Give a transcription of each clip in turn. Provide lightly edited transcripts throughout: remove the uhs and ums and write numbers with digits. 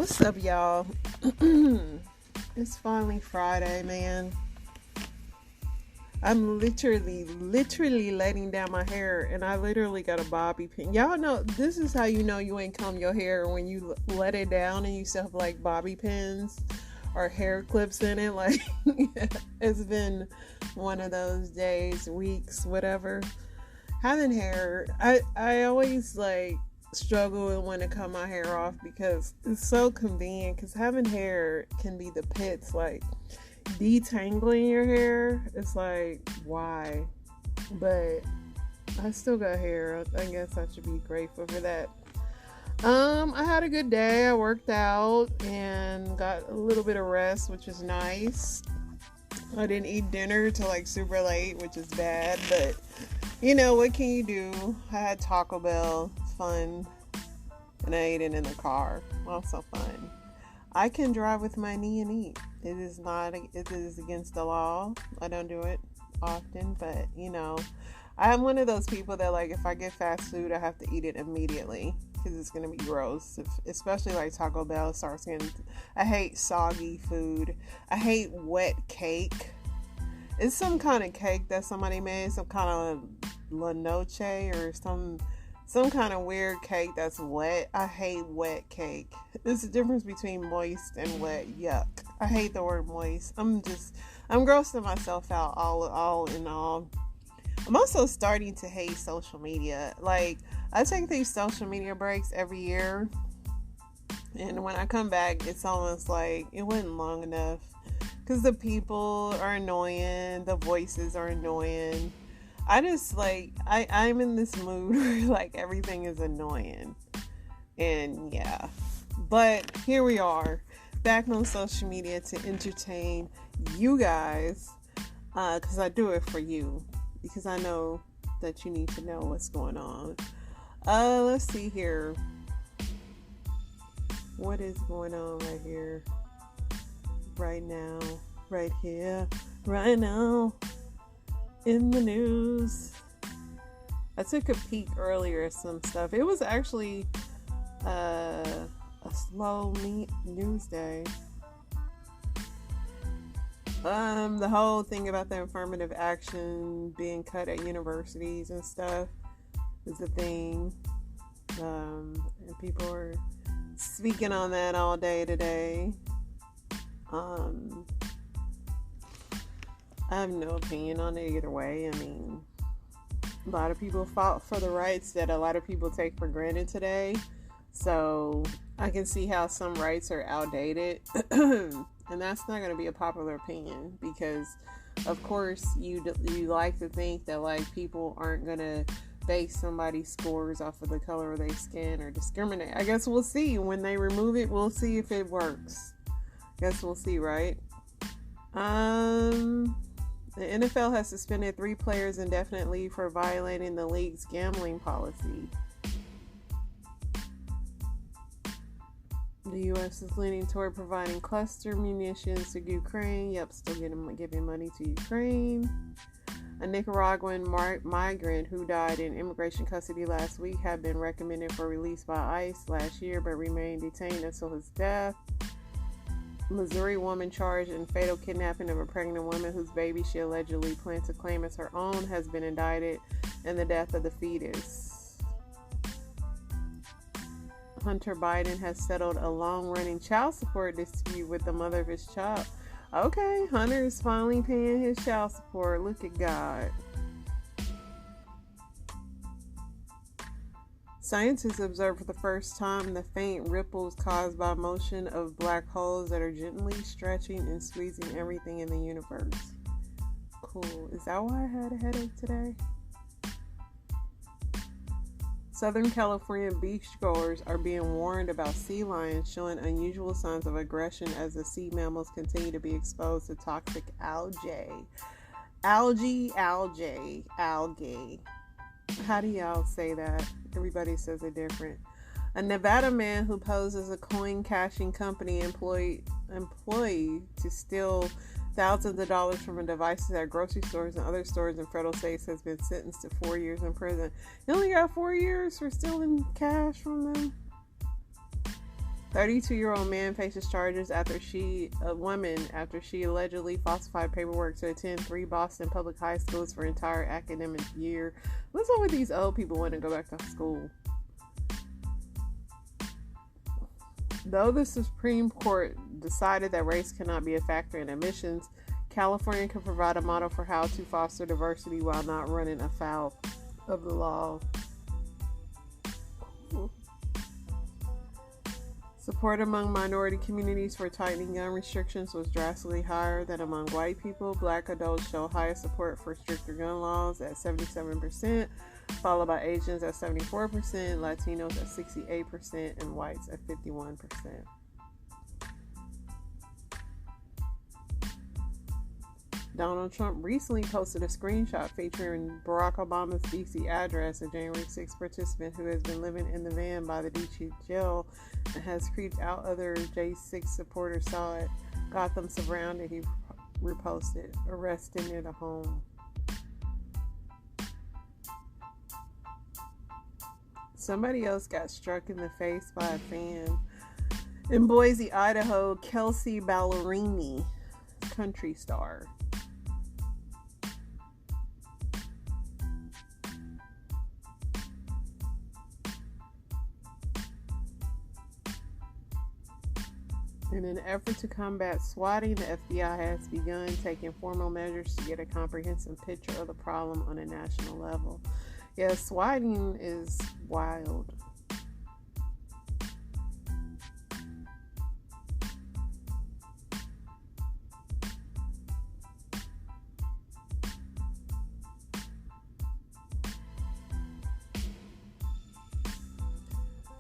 What's up, y'all? It's finally Friday, man. I'm literally letting down my hair, and I literally got a bobby pin. Y'all know, this is how you know you ain't comb your hair, when you let it down and you still have like bobby pins or hair clips in it. Like, it's been one of those days, weeks, whatever. Having hair, I always like struggle with when to cut my hair off because it's so convenient, because having hair can be the pits. Like, detangling your hair, it's like, why? But I still got hair. I guess I should be grateful for that. I had a good day. I worked out and got a little bit of rest, which is nice. I didn't eat dinner till like super late, which is bad, but you know, what can you do? I had Taco Bell. It's fun. And I ate it in the car. Also fun. I can drive with my knee and eat. It is against the law. I don't do it often, but you know, I'm one of those people that, like, if I get fast food, I have to eat it immediately because it's going to be gross. Especially like Taco Bell starts getting, I hate soggy food. I hate wet cake. It's some kind of cake that somebody made, some kind of la noche or some kind of weird cake that's wet. I hate wet cake. There's a difference between moist and wet. Yuck. I hate the word moist. I'm grossing myself out all in all. I'm also starting to hate social media. Like, I take these social media breaks every year, and when I come back, it's almost like it wasn't long enough. Because the people are annoying, the voices are annoying. I just, like, I'm in this mood where, like, everything is annoying. And, yeah. But here we are, back on social media to entertain you guys. Because I do it for you. Because I know that you need to know what's going on. Let's see here. What is going on right here? Right now, right here, right now, in the news. I took a peek earlier at some stuff. It was actually a slow news day. The whole thing about the affirmative action being cut at universities and stuff is a thing. And people are speaking on that all day today. I have no opinion on it either way. I mean, a lot of people fought for the rights that a lot of people take for granted today. So I can see how some rights are outdated. And that's not going to be a popular opinion because, of course, you like to think that, like, people aren't going to base somebody's scores off of the color of their skin or discriminate. I guess we'll see. When they remove it, we'll see if it works. Guess we'll see, right? The NFL has suspended 3 players indefinitely for violating the league's gambling policy. The U.S. is leaning toward providing cluster munitions to Ukraine. Yep, still giving money to Ukraine. A Nicaraguan migrant who died in immigration custody last week had been recommended for release by ICE last year, but remained detained until his death. Missouri woman charged in fatal kidnapping of a pregnant woman whose baby she allegedly planned to claim as her own has been indicted in the death of the fetus. Hunter Biden has settled a long-running child support dispute with the mother of his child. Okay, Hunter is finally paying his child support. Look at God. Scientists observed for the first time the faint ripples caused by motion of black holes that are gently stretching and squeezing everything in the universe. Cool. Is that why I had a headache today? Southern California beachgoers are being warned about sea lions showing unusual signs of aggression as the sea mammals continue to be exposed to toxic algae. Algae. How do y'all say that? Everybody says it different. A Nevada man who posed as a coin cashing company employee to steal thousands of dollars from devices at grocery stores and other stores in federal states has been sentenced to 4 years in prison. He only got 4 years for stealing cash from them? 32-year-old man faces charges after she allegedly falsified paperwork to attend 3 Boston public high schools for entire academic year. What's up with these old people wanting to go back to school? Though the Supreme Court decided that race cannot be a factor in admissions, California could provide a model for how to foster diversity while not running afoul of the law. Support among minority communities for tightening gun restrictions was drastically higher than among white people. Black adults show higher support for stricter gun laws at 77%, followed by Asians at 74%, Latinos at 68%, and whites at 51%. Donald Trump recently posted a screenshot featuring Barack Obama's D.C. address. A January 6 participant who has been living in the van by the D.C. jail and has creeped out other J6 supporters saw it, got them surrounded. He reposted, arrested near the home. Somebody else got struck in the face by a fan. In Boise, Idaho, Kelsey Ballerini, country star. In an effort to combat swatting, the FBI has begun taking formal measures to get a comprehensive picture of the problem on a national level. Yeah, swatting is wild.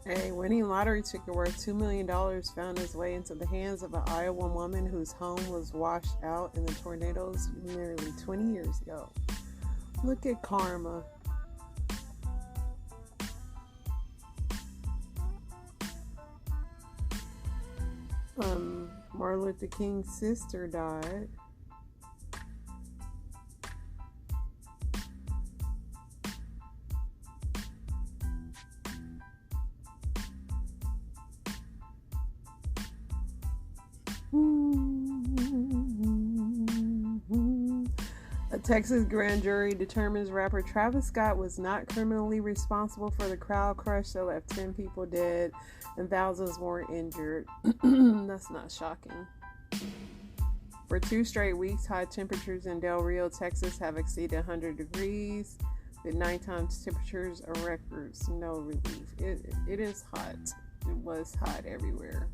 A winning lottery ticket worth $2 million found its way into the hands of an Iowa woman whose home was washed out in the tornadoes nearly 20 years ago. Look at karma. Martin Luther King's sister died. A Texas grand jury determines rapper Travis Scott was not criminally responsible for the crowd crush that left 10 people dead and thousands more injured. That's not shocking. For 2 straight weeks, high temperatures in Del Rio, Texas have exceeded 100 degrees, with nighttime temperatures are records. No relief. It is hot. It was hot everywhere.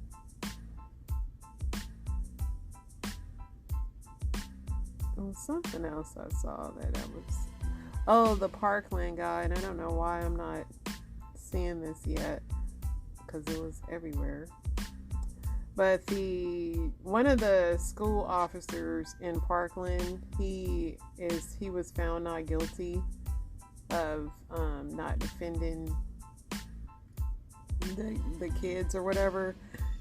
Something else I saw that was the Parkland guy, and I don't know why I'm not seeing this yet because it was everywhere. But one of the school officers in Parkland, he was found not guilty of not defending the kids or whatever.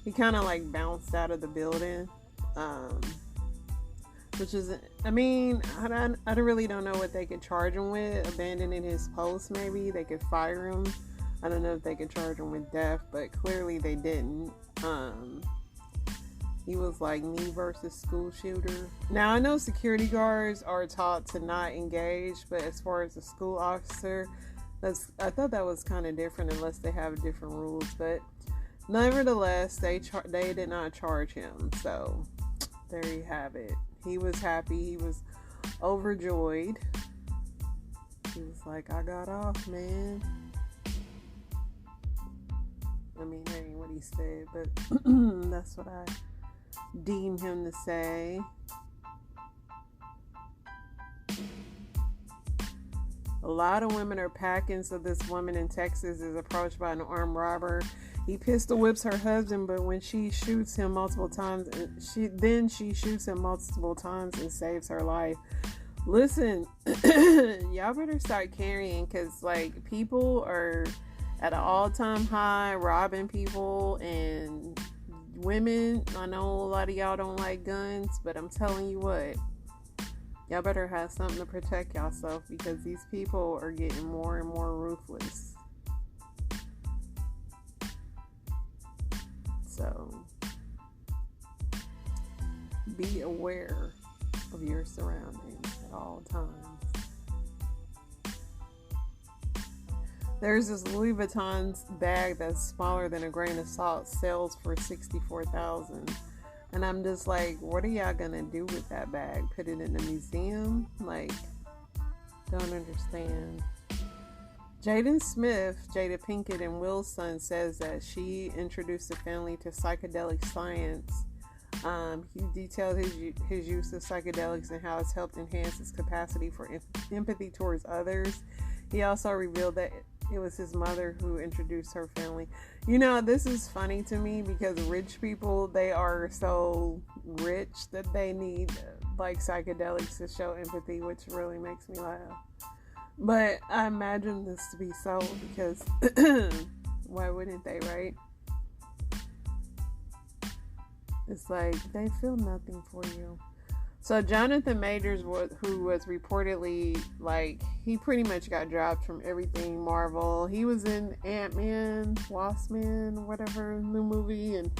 He kind of like bounced out of the building. Which is, I really don't know what they could charge him with. Abandoning his post, maybe. They could fire him. I don't know if they could charge him with theft, but clearly they didn't. He was like me versus school shooter. Now, I know security guards are taught to not engage, but as far as a school officer, I thought that was kind of different unless they have different rules. But nevertheless, they did not charge him. So, there you have it. He was happy. He was overjoyed. He was like, I got off, man. I mean, that ain't what he said, but that's what I deem him to say. A lot of women are packing, so this woman in Texas is approached by an armed robber. He pistol whips her husband, but when she shoots him multiple times, she shoots him multiple times and saves her life. Listen, y'all better start carrying, because like people are at an all-time high robbing people, and women, I know a lot of y'all don't like guns, but I'm telling you what, y'all better have something to protect yourself, because these people are getting more and more ruthless. So So be aware of your surroundings at all times. There's this Louis Vuitton bag that's smaller than a grain of salt, sells for $64,000. And I'm just like, what are y'all gonna do with that bag? Put it in a museum? Like, don't understand. Jaden Smith, Jada Pinkett and Will's son, says that she introduced the family to psychedelic science. He detailed his use of psychedelics and how it's helped enhance his capacity for empathy towards others. He also revealed that it was his mother who introduced her family. You know, this is funny to me because rich people, they are so rich that they need like psychedelics to show empathy, which really makes me laugh. But I imagine this to be so because why wouldn't they, right? It's like they feel nothing for you. So Jonathan Majors, who was reportedly, like, he pretty much got dropped from everything Marvel. He was in Ant-Man, Wasp-Man, whatever, new movie, and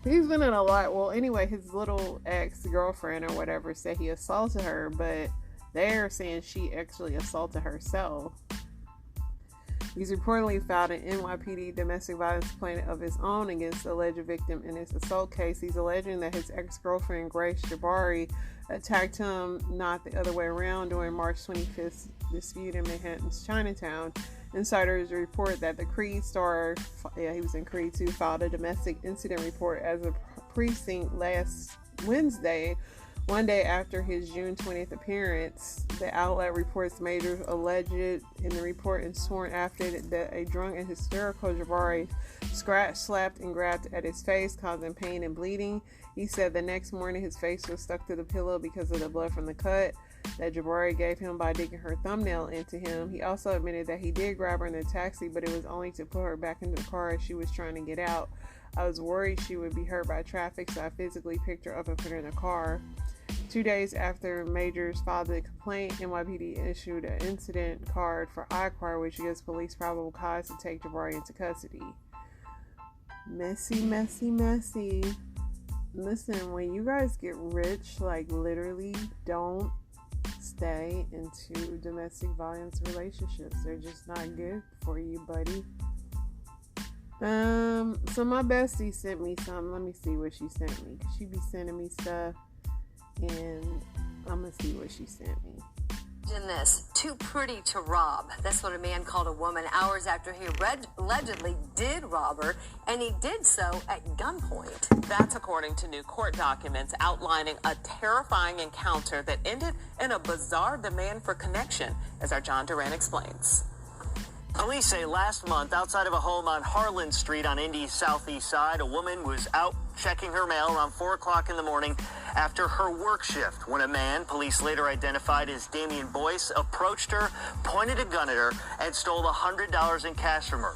he's been in a lot. Well, anyway, his little ex-girlfriend or whatever said he assaulted her, but they're saying she actually assaulted herself. He's reportedly filed an NYPD domestic violence complaint of his own against the alleged victim in his assault case. He's alleging that his ex-girlfriend, Grace Jabari, attacked him, not the other way around, during March 25th dispute in Manhattan's Chinatown. Insiders report that the Creed star, he was in Creed 2, filed a domestic incident report as a precinct last Wednesday, one day after his June 20th appearance. The outlet reports Majors alleged in the report and sworn affidavit that a drunk and hysterical Jabari scratched, slapped, and grabbed at his face, causing pain and bleeding. He said the next morning his face was stuck to the pillow because of the blood from the cut that Jabari gave him by digging her thumbnail into him. He also admitted that he did grab her in the taxi, but it was only to put her back into the car as she was trying to get out. I was worried she would be hurt by traffic, so I physically picked her up and put her in the car. 2 days after Majors filed the complaint, NYPD issued an incident card for I-Quire, which gives police probable cause to take Jabari into custody. Messy, messy, messy. Listen, when you guys get rich, like literally, don't stay into domestic violence relationships. They're just not good for you, buddy. So my bestie sent me something. Let me see what she sent me. She be sending me stuff, and I'm gonna see what she sent me. In this, too pretty to rob. That's what a man called a woman hours after he allegedly did rob her, and he did so at gunpoint. That's according to new court documents outlining a terrifying encounter that ended in a bizarre demand for connection, as our John Duran explains. Police say last month, outside of a home on Harlan Street on Indy's southeast side, a woman was out checking her mail around 4 o'clock in the morning after her work shift when a man, police later identified as Damian Boyce, approached her, pointed a gun at her, and stole $100 in cash from her.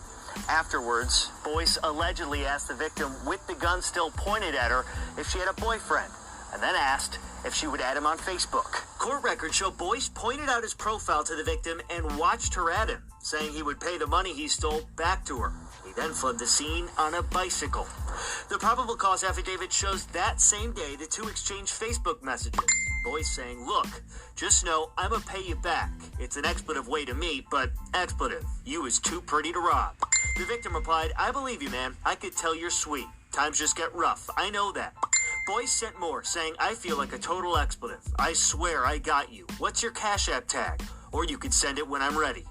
Afterwards, Boyce allegedly asked the victim, with the gun still pointed at her, if she had a boyfriend, and then asked if she would add him on Facebook. Court records show Boyce pointed out his profile to the victim and watched her add him, saying he would pay the money he stole back to her. He then fled the scene on a bicycle. The probable cause affidavit shows that same day the two exchanged Facebook messages. Boyce saying, "Look, just know I'ma pay you back. It's an expletive way to meet, but expletive. You is too pretty to rob." The victim replied, "I believe you, man. I could tell you're sweet. Times just get rough. I know that." Boyce sent more, saying, "I feel like a total expletive. I swear I got you. What's your Cash App tag? Or you could send it when I'm ready."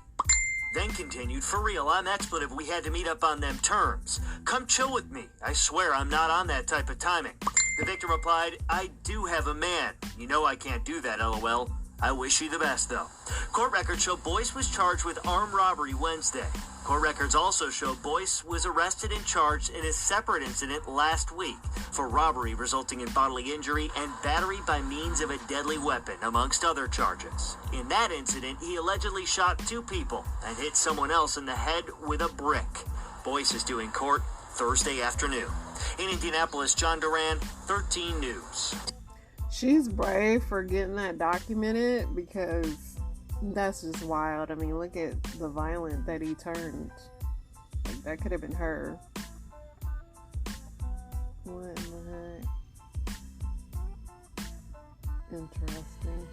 Then continued, "For real, I'm expletive. We had to meet up on them terms. Come chill with me. I swear I'm not on that type of timing." The victim replied, "I do have a man. You know I can't do that, LOL. I wish you the best, though." Court records show Boyce was charged with armed robbery Wednesday. Court records also show Boyce was arrested and charged in a separate incident last week for robbery resulting in bodily injury and battery by means of a deadly weapon, amongst other charges. In that incident, he allegedly shot 2 people and hit someone else in the head with a brick. Boyce is due in court Thursday afternoon. In Indianapolis, John Duran, 13 News. She's brave for getting that documented because that's just wild. I mean, look at the violent that he turned. Like, that could have been her. What in the heck? Interesting.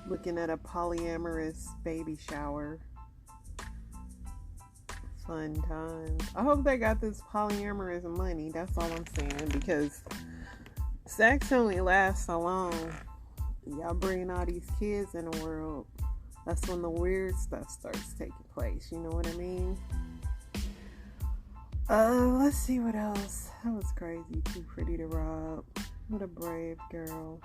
Looking at a polyamorous baby shower. Fun times. I hope they got this polyamorous money. That's all I'm saying, because sex only lasts so long. Y'all bringing all these kids in the world. That's when the weird stuff starts taking place. You know what I mean? Let's see what else. That was crazy. Too pretty to rob. What a brave girl.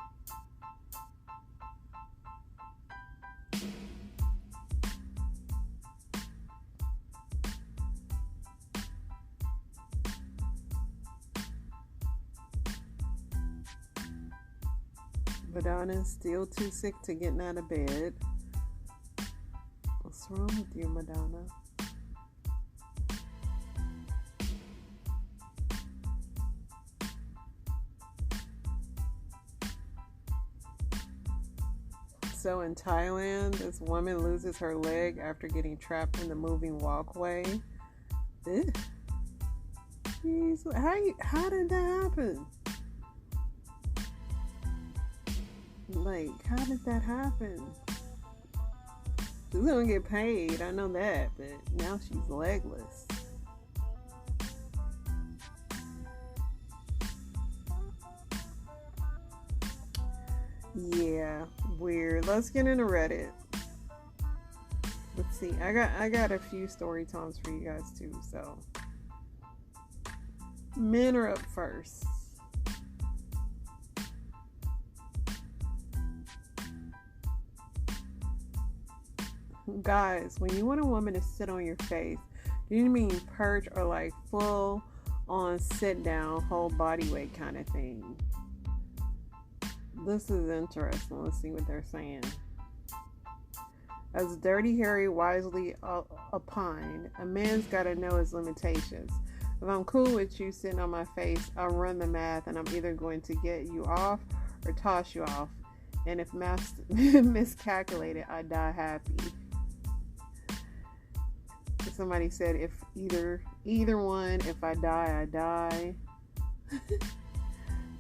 Madonna's still too sick to getting out of bed. What's wrong with you, Madonna? So in Thailand, this woman loses her leg after getting trapped in the moving walkway. Jeez, how did that happen? Like, how did that happen? She's gonna get paid, I know that, but now she's legless. Yeah, weird. Let's get into Reddit. Let's see. I got a few story times for you guys too, so men are up first. Guys, when you want a woman to sit on your face, do you mean perch or like full on sit down, whole body weight kind of thing? This is interesting. Let's see what they're saying. As Dirty Harry wisely opined, a man's got to know his limitations. If I'm cool with you sitting on my face, I'll run the math and I'm either going to get you off or toss you off. And if miscalculated, I die happy. Somebody said, if either one, if I die, I die.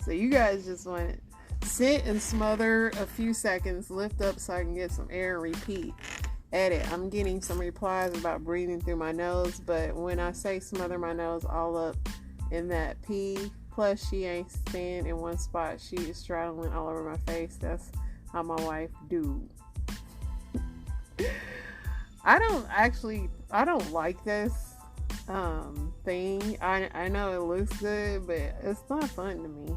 So you guys just want to sit and smother a few seconds, lift up so I can get some air and repeat. Edit. I'm getting some replies about breathing through my nose, but when I say smother my nose all up in that pee, plus she ain't staying in one spot, she is straddling all over my face. That's how my wife do. I don't like this thing. I know it looks good, but it's not fun to me.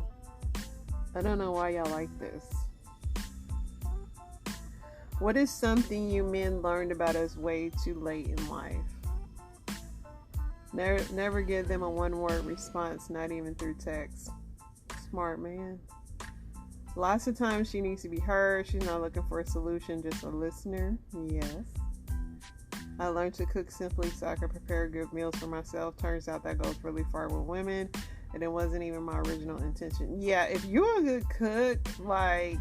I don't know why y'all like this. What is something you men learned about us way too late in life? Never give them a one-word response, not even through text. Smart man. Lots of times she needs to be heard. She's not looking for a solution, just a listener. Yes. I learned to cook simply so I could prepare good meals for myself. Turns out that goes really far with women, and it wasn't even my original intention. Yeah, if you're a good cook, like,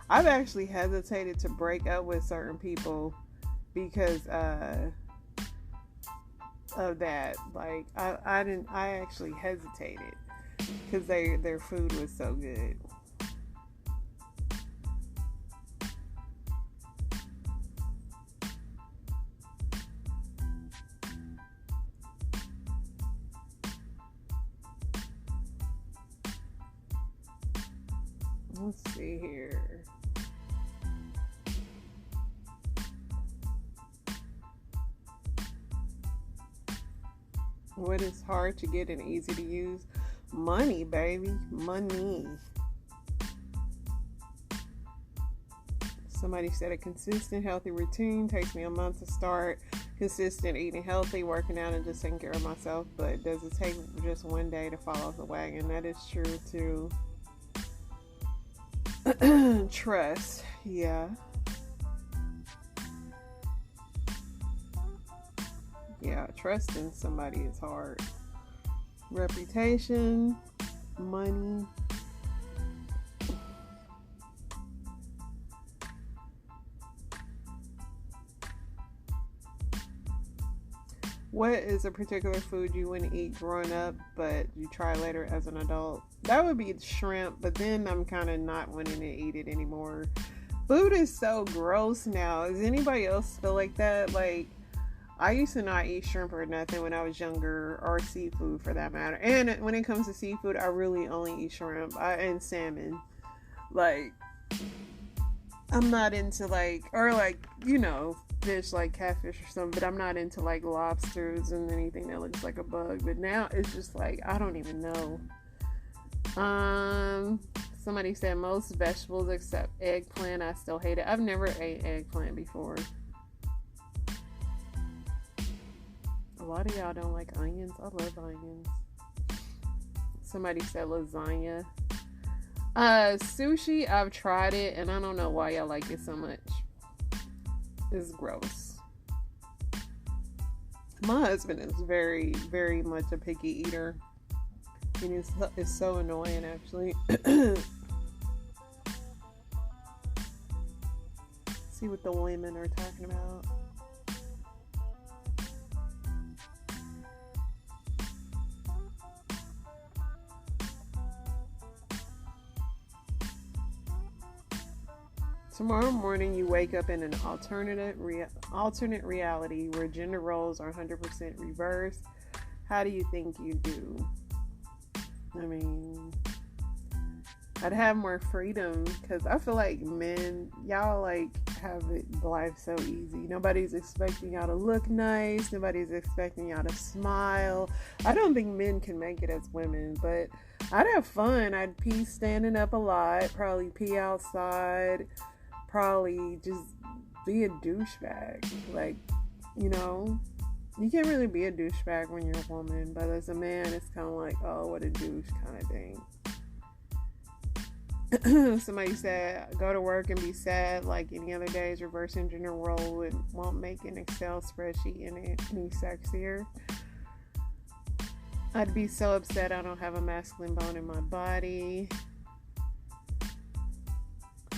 I've actually hesitated to break up with certain people because of that. Like, I actually hesitated because their food was so good. Let's see here. What is hard to get and easy to use? Money, baby. Money. Somebody said a consistent, healthy routine takes me a month to start. Consistent eating healthy, working out, and just taking care of myself. But does it take just one day to fall off the wagon? That is true too. Trust, yeah. Yeah, trusting somebody is hard. Reputation, money. What is a particular food you wouldn't eat growing up, but you try later as an adult? That would be shrimp, but then I'm kind of not wanting to eat it anymore. Food is so gross now. Does anybody else feel like that? Like, I used to not eat shrimp or nothing when I was younger, or seafood for that matter. And when it comes to seafood, I really only eat shrimp and salmon. Like, I'm not into like, or like, you know, fish like catfish or something, but I'm not into like lobsters and anything that looks like a bug. But now it's just like, I don't even know. Somebody said most vegetables except eggplant. I still hate it. I've never ate eggplant before. A lot of y'all don't like onions. I love onions. Somebody said lasagna. Sushi, I've tried it, and I don't know why y'all like it so much. It's gross. My husband is very, very much a picky eater. And it's so annoying, actually. See what the women are talking about. Tomorrow morning, you wake up in an alternate reality where gender roles are 100% reversed. How do you think you do? I mean, I'd have more freedom because I feel like men, y'all like have life so easy. Nobody's expecting y'all to look nice. Nobody's expecting y'all to smile. I don't think men can make it as women, but I'd have fun. I'd pee standing up a lot, probably pee outside. Probably just be a douchebag. Like, you know, you can't really be a douchebag when you're a woman, but as a man, it's kind of like, oh, what a douche kind of thing. Somebody said, go to work and be sad like any other days. Reversing gender role won't make an Excel spreadsheet any sexier. I'd be so upset I don't have a masculine bone in my body.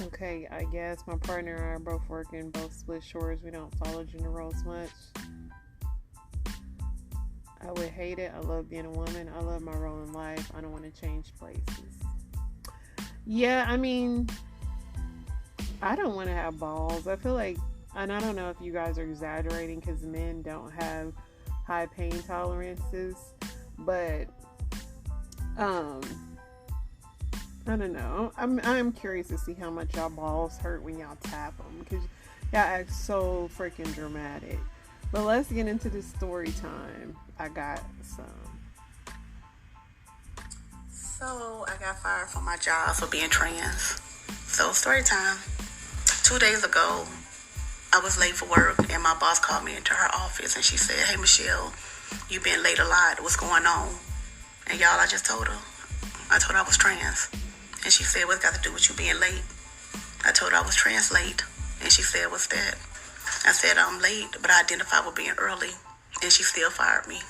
Okay, I guess my partner and I are both working, both split shores. We don't follow gender roles much. I would hate it. I love being a woman. I love my role in life. I don't want to change places. Yeah, I mean, I don't want to have balls. I feel like, and I don't know if you guys are exaggerating because men don't have high pain tolerances, but I don't know. I'm curious to see how much y'all balls hurt when y'all tap them because y'all act so freaking dramatic. But let's get into the story time. I got some. So I got fired from my job for being trans. So story time. 2 days ago, I was late for work and my boss called me into her office and she said, "Hey Michelle, you been late a lot. What's going on?" And y'all, I just told her. I told her I was trans. And she said, "What's got to do with you being late?" I told her I was trans late. And she said, "What's that?" I said, "I'm late, but I identify with being early." And she still fired me.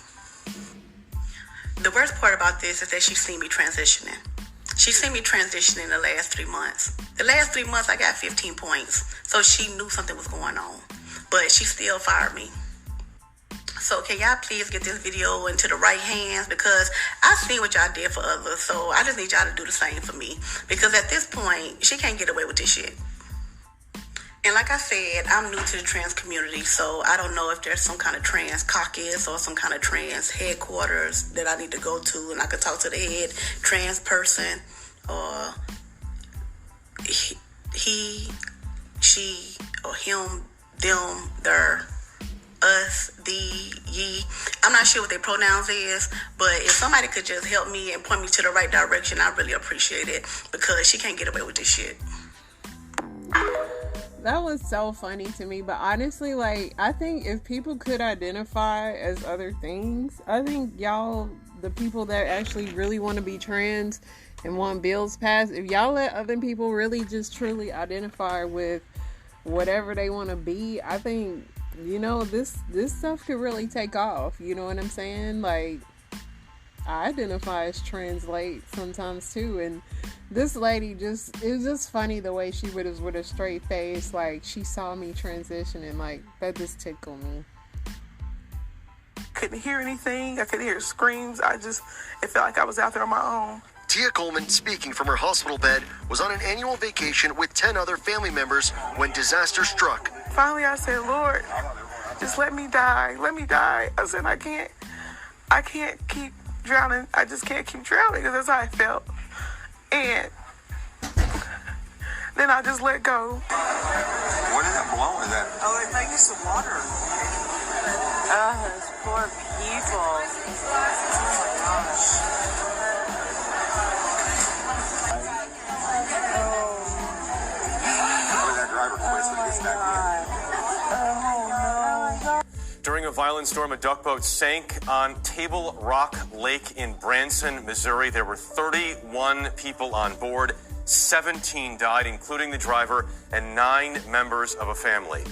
The worst part about this is that she's seen me transitioning. She's seen me transitioning the last 3 months. The last 3 months, I got 15 points. So she knew something was going on. But she still fired me. So can y'all please get this video into the right hands? Because I seen what y'all did for others. So I just need y'all to do the same for me. Because at this point, she can't get away with this shit. And like I said, I'm new to the trans community. So I don't know if there's some kind of trans caucus or some kind of trans headquarters that I need to go to. And I could talk to the head trans person. Or he, she, or him, them, their, us, thee, ye. I'm not sure what their pronouns is, but if somebody could just help me and point me to the right direction, I really appreciate it because she can't get away with this shit. That was so funny to me, but honestly, like, I think if people could identify as other things, I think y'all, the people that actually really want to be trans and want bills passed, if y'all let other people really just truly identify with whatever they want to be, I think, you know, this stuff could really take off. You know what I'm saying? Like, I identify as trans late sometimes too, and this lady it was just funny the way she was with a straight face, like she saw me transitioning, like that just tickled me. couldn't hear anything. I couldn't hear screams. It felt like I was out there on my own. Tia Coleman, speaking from her hospital bed, was on an annual vacation with 10 other family members when disaster struck. Finally, I said, Lord, just let me die. Let me die. I said, I can't keep drowning. I just can't keep drowning, because that's how I felt. And then I just let go. What is that blowing? Oh, I think it's the water. Oh, those poor people. Oh my gosh. During a violent storm, a duck boat sank on Table Rock Lake in Branson, Missouri. There were 31 people on board. 17 died, including the driver and 9 members of a family.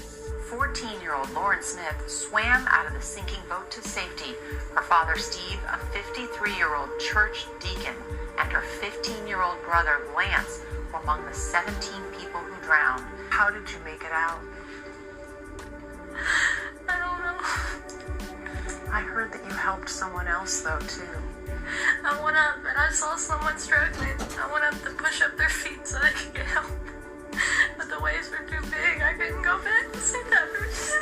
14-year-old Lauren Smith swam out of the sinking boat to safety. Her father, Steve, a 53-year-old church deacon, and her 15-year-old brother, Lance, were among the 17 people who drowned. How did you make it out? I don't know. I heard that you helped someone else, though, too. I went up and I saw someone struggling. I went up to push up their feet so they could get help. But the waves were too big. I couldn't go back and save that person.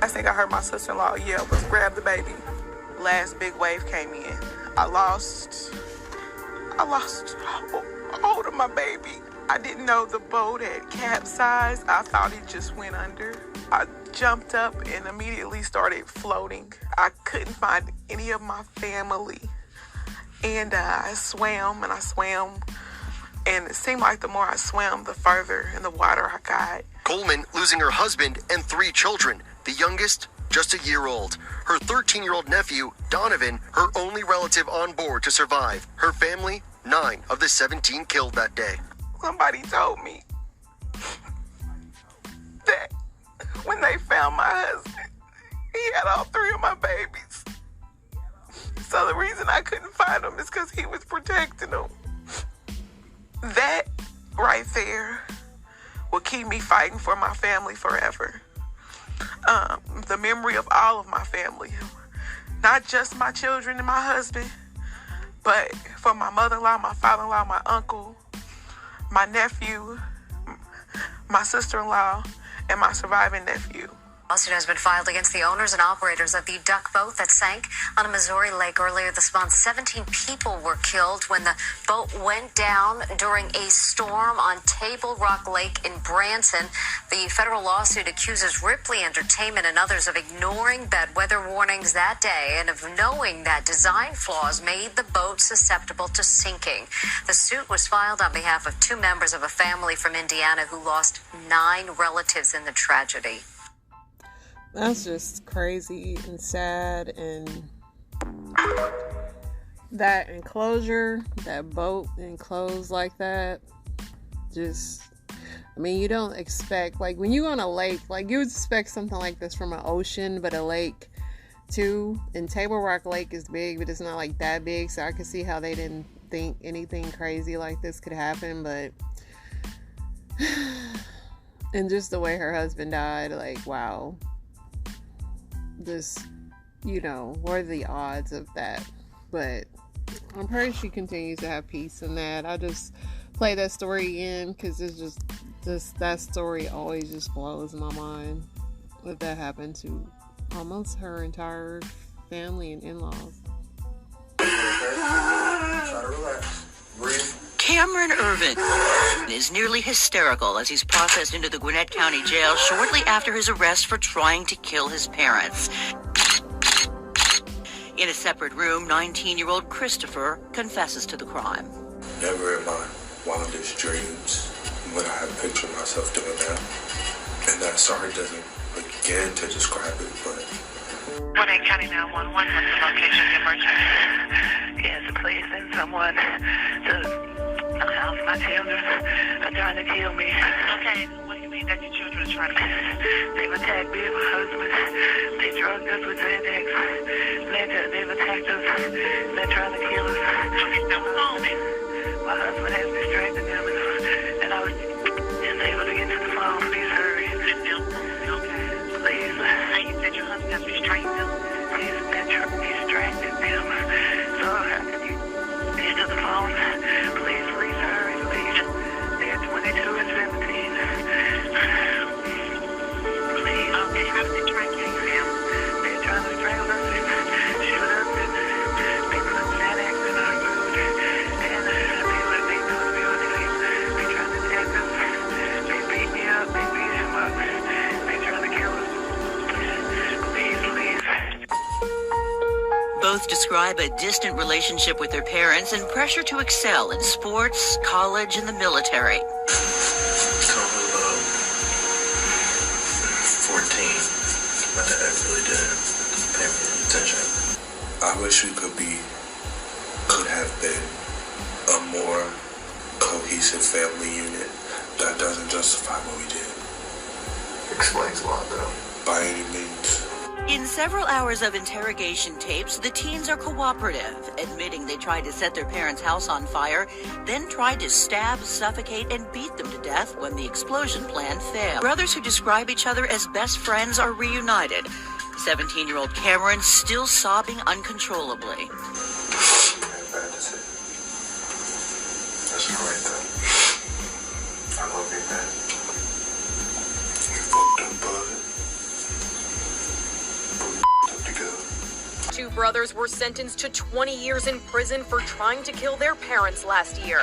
I think I heard my sister-in-law yell, was grab the baby. Last big wave came in. I lost hold of my baby. I didn't know the boat had capsized. I thought it just went under. I jumped up and immediately started floating. I couldn't find any of my family. And I swam, and it seemed like the more I swam, the further in the water I got. Coleman losing her husband and 3 children, the youngest just a year old. Her 13-year-old nephew, Donovan, her only relative on board to survive. Her family, 9 of the 17 killed that day. Somebody told me that when they found my husband, he had all 3 of my babies. So the reason I couldn't find him is because he was protecting them. That right there will keep me fighting for my family forever. The memory of all of my family, not just my children and my husband, but for my mother-in-law, my father-in-law, my uncle, my nephew, my sister-in-law, and my surviving nephew. A lawsuit has been filed against the owners and operators of the duck boat that sank on a Missouri lake earlier this month. 17 people were killed when the boat went down during a storm on Table Rock Lake in Branson. The federal lawsuit accuses Ripley Entertainment and others of ignoring bad weather warnings that day and of knowing that design flaws made the boat susceptible to sinking. The suit was filed on behalf of 2 members of a family from Indiana who lost 9 relatives in the tragedy. That's just crazy and sad, and that enclosure, that boat enclosed like that, just, I mean, you don't expect, like, when you go on a lake, like, you would expect something like this from an ocean, but a lake, too, and Table Rock Lake is big, but it's not, like, that big, so I could see how they didn't think anything crazy like this could happen, but, and just the way her husband died, like, wow. Just, you know, what are the odds of that? But I'm pretty she continues to have peace in that. I just play that story in because it's just that story always just blows my mind. That happened to almost her entire family and in-laws. Try to relax. Breathe. Cameron Irvin is nearly hysterical as he's processed into the Gwinnett County Jail shortly after his arrest for trying to kill his parents. In a separate room, 19-year-old Christopher confesses to the crime. Never in my wildest dreams would I have pictured myself doing that. And that sorry doesn't begin to describe it, but... Gwinnett County 911, what's the location of the emergency? Yes, please send someone to... house. My children are trying to kill me. Okay, what do you mean that your children are trying to kill you? They've attacked me and my husband. They drugged us with Xanax. They've attacked us. They're trying to kill us. My husband has distracted them, and I was just able to get to the phone. Please hurry. Okay. Please. You said your husband has restrained them? He's both describe a distant relationship with their parents and pressure to excel in sports, college, and the military. 14. My dad really didn't pay me any attention. I wish we could have been a more cohesive family unit. That doesn't justify what we did. Explains a lot, though. By any means. In several hours of interrogation tapes, the teens are cooperative, admitting they tried to set their parents' house on fire, then tried to stab, suffocate, and beat them to death when the explosion plan failed. Brothers who describe each other as best friends are reunited. 17-year-old Cameron still sobbing uncontrollably. That's the right thing. I love you, man. We fucked up, bud. But we fucked up together. Two brothers were sentenced to 20 years in prison for trying to kill their parents last year.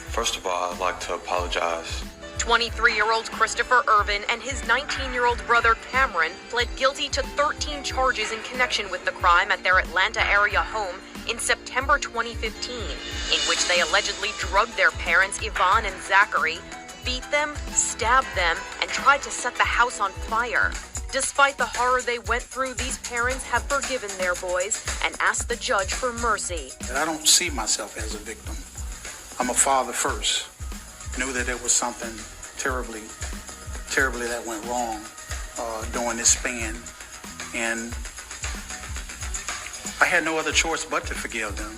First of all, I'd like to apologize. 23-year-old Christopher Irvin and his 19-year-old brother Cameron pled guilty to 13 charges in connection with the crime at their Atlanta area home in September 2015, in which they allegedly drugged their parents Yvonne and Zachary, beat them, stabbed them, and tried to set the house on fire. Despite the horror they went through, these parents have forgiven their boys and asked the judge for mercy. I don't see myself as a victim. I'm a father first. Knew that there was something terribly that went wrong during this span, and I had no other choice but to forgive them.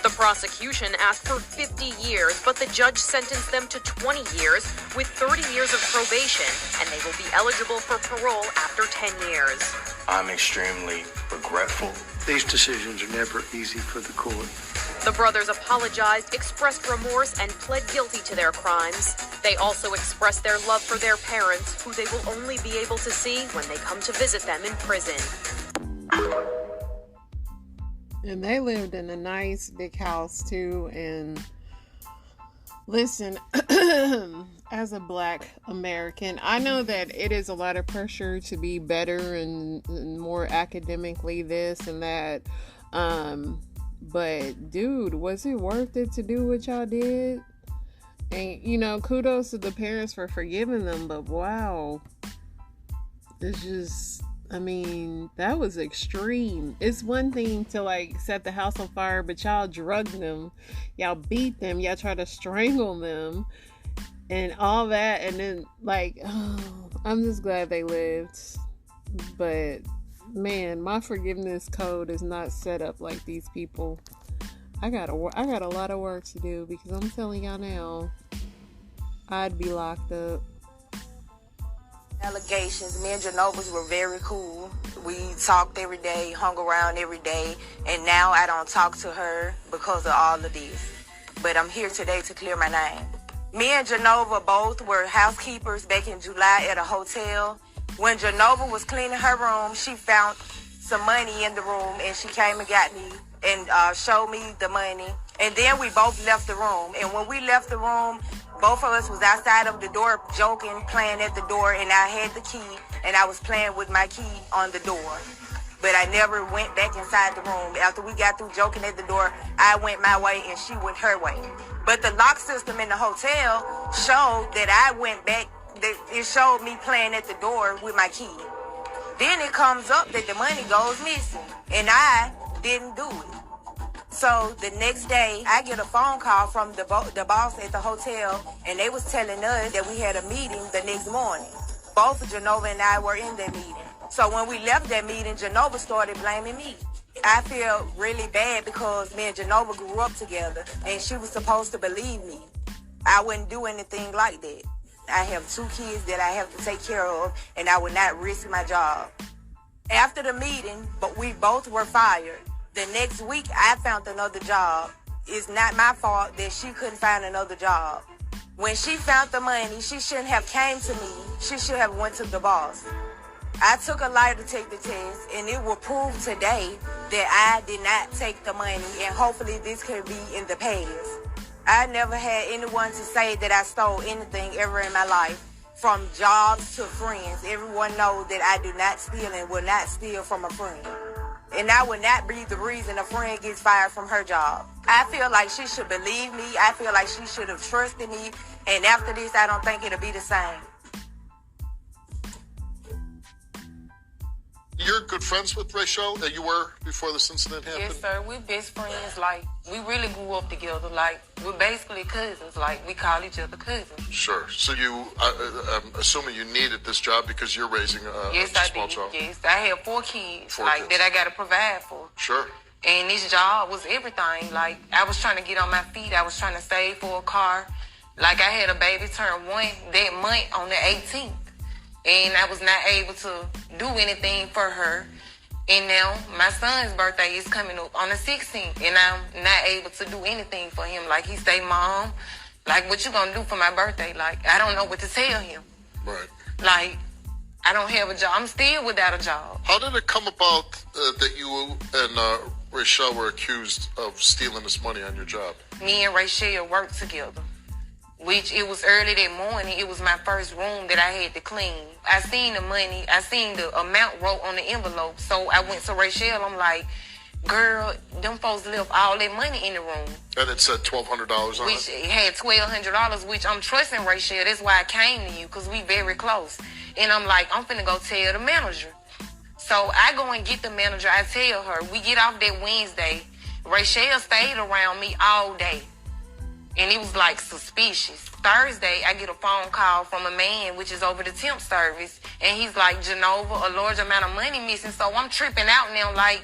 The prosecution asked for 50 years, but the judge sentenced them to 20 years with 30 years of probation, and they will be eligible for parole after 10 years. I'm extremely regretful. These decisions are never easy for the court. The brothers apologized, expressed remorse, and pled guilty to their crimes. They also expressed their love for their parents, who they will only be able to see when they come to visit them in prison. And they lived in a nice big house too. And listen, as a Black American, I know that it is a lot of pressure to be better and more academically this and that. But dude, was it worth it to do what y'all did? And you know, kudos to the parents for forgiving them, but wow, it's just, I mean, that was extreme. It's one thing to like set the house on fire, but y'all drugged them, y'all beat them, y'all tried to strangle them and all that, and then like, oh, I'm just glad they lived. But man, my forgiveness code is not set up like these people. I got a lot of work to do, because I'm telling y'all now, I'd be locked up. Allegations. Me and Genovas were very cool. We talked every day, hung around every day, and now I don't talk to her because of all of this. But I'm here today to clear my name. Me and Genova both were housekeepers back in July at a hotel. When Genova was cleaning her room, she found some money in the room, and she came and got me and showed me the money. And then we both left the room. And when we left the room, both of us was outside of the door joking, playing at the door, and I had the key, and I was playing with my key on the door. But I never went back inside the room. After we got through joking at the door, I went my way and she went her way. But the lock system in the hotel showed that I went back. It showed me playing at the door with my key. Then it comes up that the money goes missing, and I didn't do it. So the next day, I get a phone call from the boss at the hotel, and they was telling us that we had a meeting the next morning. Both Genova and I were in that meeting. So when we left that meeting, Genova started blaming me. I feel really bad because me and Genova grew up together, and she was supposed to believe me. I wouldn't do anything like that. I have 2 kids that I have to take care of, and I would not risk my job. After the meeting, but we both were fired. The next week, I found another job. It's not my fault that she couldn't find another job. When she found the money, she shouldn't have came to me. She should have went to the boss. I took a lie to take the test, and it will prove today that I did not take the money, and hopefully this could be in the past. I never had anyone to say that I stole anything ever in my life, from jobs to friends. Everyone knows that I do not steal and will not steal from a friend. And that would not be the reason a friend gets fired from her job. I feel like she should believe me. I feel like she should have trusted me. And after this, I don't think it'll be the same. You're good friends with Rachel that you were before this incident happened? Yes, sir. We're best friends. Like, we really grew up together. Like, we're basically cousins. Like, we call each other cousins. Sure. So I'm assuming you needed this job because you're raising a small child. Yes, I have 4 kids. That I got to provide for. Sure. And this job was everything. Like, I was trying to get on my feet. I was trying to save for a car. Like, I had a baby turn 1 that month on the 18th. And I was not able to do anything for her. And now my son's birthday is coming up on the 16th. And I'm not able to do anything for him. Like, he say, Mom, like, what you gonna do for my birthday? Like, I don't know what to tell him. Right. Like, I don't have a job. I'm still without a job. How did it come about that you and Rachel were accused of stealing this money on your job? Me and Rachel worked together. Which it was early that morning. It was my first room that I had to clean. I seen the money. I seen the amount wrote on the envelope. So I went to Rachel. I'm like, girl, them folks left all that money in the room. And it said $1,200 on which it had $1,200, which I'm trusting Rachel. That's why I came to you, because we very close. And I'm like, I'm finna go tell the manager. So I go and get the manager. I tell her, we get off that Wednesday. Rachel stayed around me all day. And it was like suspicious. Thursday, I get a phone call from a man, which is over the temp service. And he's like, Genova, a large amount of money missing. So I'm tripping out now. Like,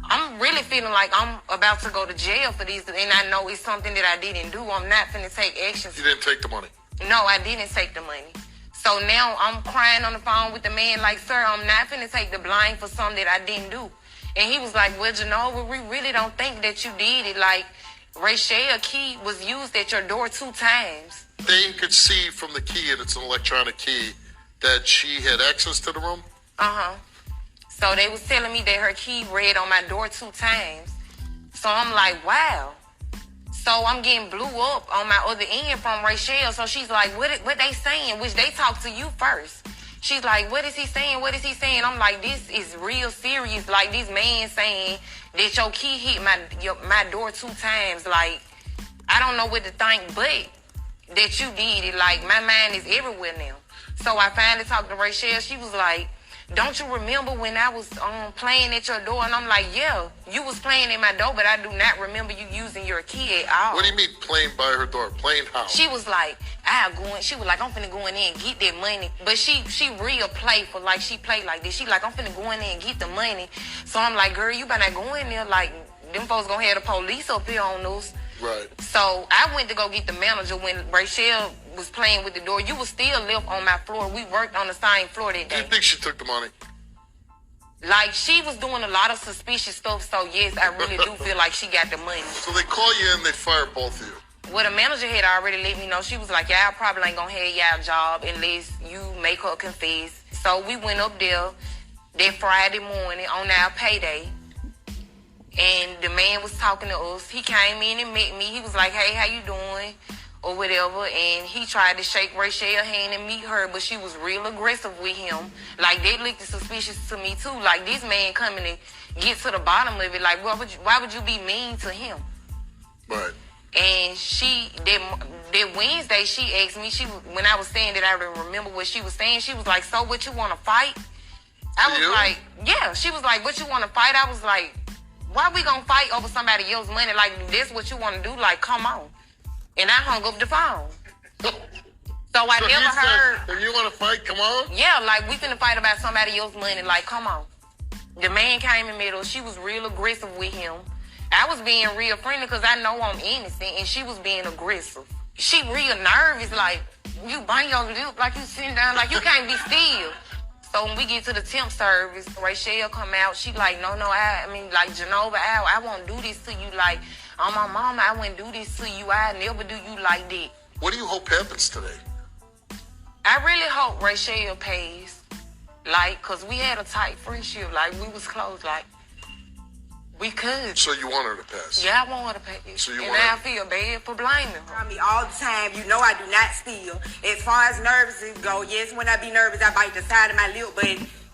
I'm really feeling like I'm about to go to jail for this. And I know it's something that I didn't do. I'm not finna take action. You didn't take the money? No, I didn't take the money. So now I'm crying on the phone with the man like, sir, I'm not finna take the blame for something that I didn't do. And he was like, well, Genova, we really don't think that you did it. Like, Rachel key was used at your door 2 times. They could see from the key, and it's an electronic key, that she had access to the room? Uh-huh. So they was telling me that her key read on my door 2 times. So I'm like, wow. So I'm getting blew up on my other end from Rachel. So she's like, what they saying? Which they talk to you first. She's like, what is he saying? What is he saying? I'm like, this is real serious. Like, this man saying that your key hit my door 2 times. Like, I don't know what to think, but that you did it. Like, my mind is everywhere now. So I finally talked to Rachel. She was like, don't you remember when I was playing at your door? And I'm like, yeah, you was playing at my door, but I do not remember you using your key at all. What do you mean playing by her door? Playing how? She was like, she was like, I'm finna go in there and get that money. But she real playful, like she play like this. She like, I'm finna go in there and get the money. So I'm like, girl, you better not go in there. Like, them folks gonna have the police up here on us. Right. So I went to go get the manager when Rachel was playing with the door. You was still left on my floor. We worked on the same floor that day. Do you think she took the money? Like, she was doing a lot of suspicious stuff. So yes, I really do feel like she got the money. So they call you in, they fire both of you. Well, the manager had already let me know. She was like, y'all probably ain't gonna have y'all job unless you make her confess. So we went up there that Friday morning on our payday. And the man was talking to us. He came in and met me. He was like, hey, how you doing? Or whatever. And he tried to shake Rachel's hand and meet her, but she was real aggressive with him. Like, they looked suspicious to me, too. Like, this man coming to get to the bottom of it. Like, why would you be mean to him? Right. And that Wednesday, she asked me, when I was saying that I didn't remember what she was saying, she was like, so what, you want to fight? I was like, yeah. She was like, what, you want to fight? I was like, why we gonna fight over somebody else's money? Like, this what you want to do? Like, come on. And I hung up the phone. So I never heard. If you want to fight, come on? Yeah, like, we finna fight about somebody else's money. Like, come on. The man came in the middle. She was real aggressive with him. I was being real friendly because I know I'm innocent, and she was being aggressive. She real nervous, like, you bang your lip like you sitting down, like you can't be still. So when we get to the temp service, Rachel come out. She like, no, I mean, like, Genova, I won't do this to you. Like, on my mama, I wouldn't do this to you. I never do you like that. What do you hope happens today? I really hope Rachel pays. Like, because we had a tight friendship. Like, we was close. Like, we could. So you want her to pass? Yeah, I want her to pay. So you and want her... I feel bad for blaming her. I mean, all the time, you know I do not steal. As far as nervous go, yes, when I be nervous, I bite the side of my lip, but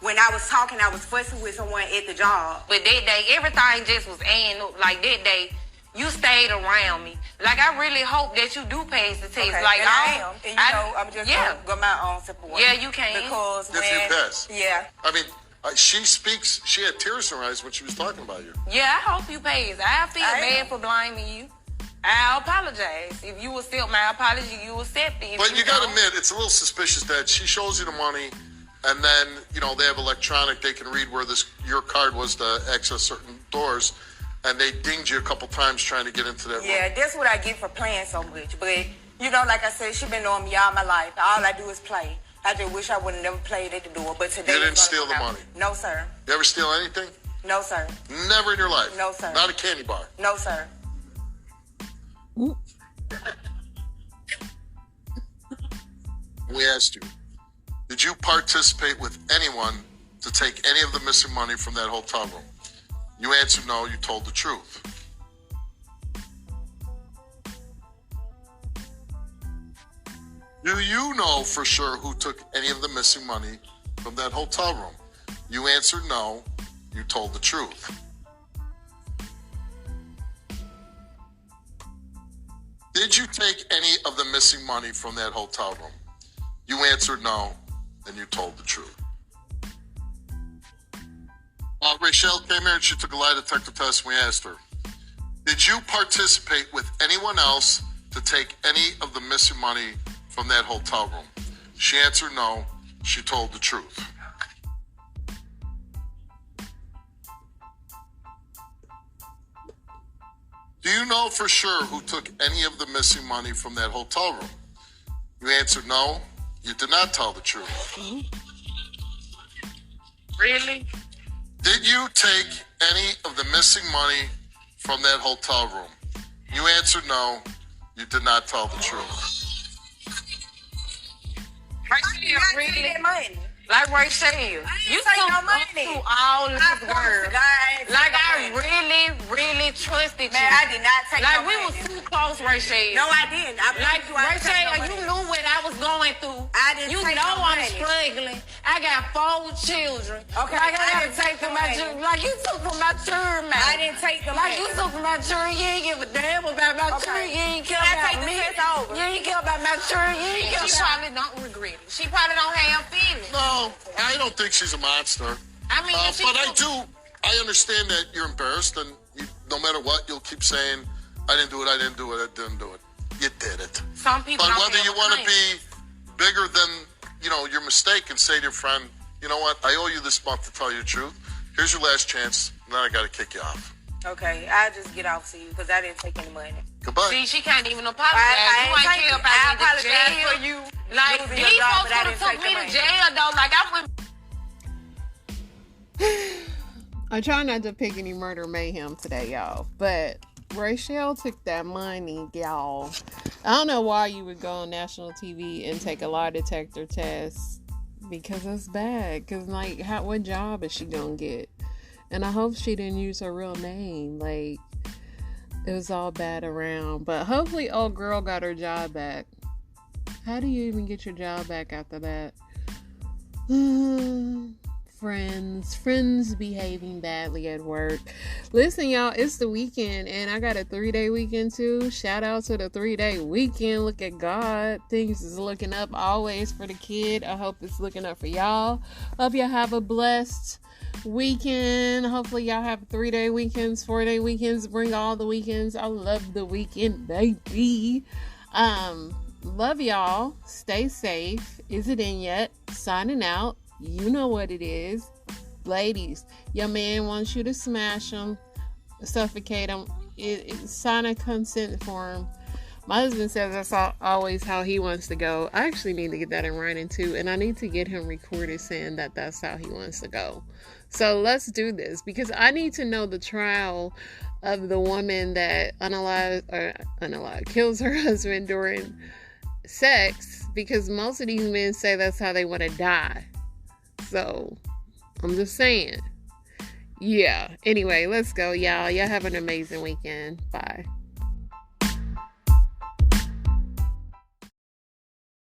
when I was talking, I was fussing with someone at the job. But that day, everything just was adding up. Like that day, you stayed around me. Like I really hope that you do pass the test. Okay, like and I am. And I'm just gonna my own support. Yeah, you can. Because If you pass. Yeah. I mean, she speaks. She had tears in her eyes when she was talking about you. Yeah, I hope you pass. I feel bad for blaming you. I apologize. If you accept my apology, you accept it. But you got to admit, it's a little suspicious that she shows you the money, and then they have electronic. They can read where your card was to access certain doors, and they dinged you a couple times trying to get into that room. Yeah, that's what I get for playing so much. But like I said, she been knowing me all my life. All I do is play. I just wish I would have never played at the door. But today You didn't steal the money. No, sir. You ever steal anything? No, sir. Never in your life. No, sir. Not a candy bar. No, sir. We asked you, did you participate with anyone to take any of the missing money from that hotel room? You answered no, you told the truth. Do you know for sure who took any of the missing money from that hotel room? You answered no, you told the truth. Did you take any of the missing money from that hotel room? You answered no, and you told the truth. Rachel came here and she took a lie detector test, and we asked her, did you participate with anyone else to take any of the missing money from that hotel room? She answered no, she told the truth. Do you know for sure who took any of the missing money from that hotel room? You answered no, you did not tell the truth. Really? Did you take any of the missing money from that hotel room? You answered no, you did not tell the truth. Rachel, really? Like Rachel, you took no up to all these girls. Like I really trusted you. Man, I did not take like no we money. was too close, Rachel. No, I didn't. Like Rachel, you knew what I was going through. I didn't You take know no I'm money. struggling. I got 4 children. Okay, Like I I gotta didn't take take from the my money. children. Like you took from my children, man. I didn't take the Like money. you took from my children. You ain't give a damn about my children. You ain't care Can I about take the me. test over? You ain't care about my children. You ain't care She about. probably don't regret it. She probably don't have feelings. No, I don't think she's a monster. I mean, if she but took- I understand that you're embarrassed, and no matter what, you'll keep saying, I didn't do it, I didn't do it, I didn't do it. You did it. Some people But don't whether have you a want to claim. be bigger than, your mistake and say to your friend, you know what, I owe you this month to tell you the truth. Here's your last chance, and then I got to kick you off. Okay, I'll just get off to you because I didn't take any money. Goodbye. See, she can't even apologize. I You ain't ain't care take it. about I me to apologize jail. for you Like losing these your job, folks but I could have didn't took take me the to money. jail though. Like I went. I try not to pick any murder mayhem today, y'all. But Rachel took that money, y'all. I don't know why you would go on national TV and take a lie detector test. Because that's bad. Because, like, what job is she gonna get? And I hope she didn't use her real name. Like, it was all bad around. But hopefully old girl got her job back. How do you even get your job back after that? Friends behaving badly at work. Listen, y'all, it's the weekend and I got a 3-day weekend too. Shout out to the 3-day weekend. Look at God. Things is looking up always for the kid. I hope it's looking up for y'all. Hope y'all have a blessed weekend. Hopefully y'all have 3-day weekends, 4-day weekends. Bring all the weekends. I love the weekend, baby. Love y'all. Stay safe. Is it in yet? Signing out. You know what it is. Ladies, your man wants you to smash him, suffocate him, sign a consent form. My husband says that's always how he wants to go. I actually need to get that in writing too, and I need to get him recorded saying that that's how he wants to go. So let's do this, because I need to know the trial of the woman that kills her husband during sex, because most of these men say that's how they want to die. So I'm just saying. Yeah. Anyway, let's go, y'all. Y'all have an amazing weekend. Bye.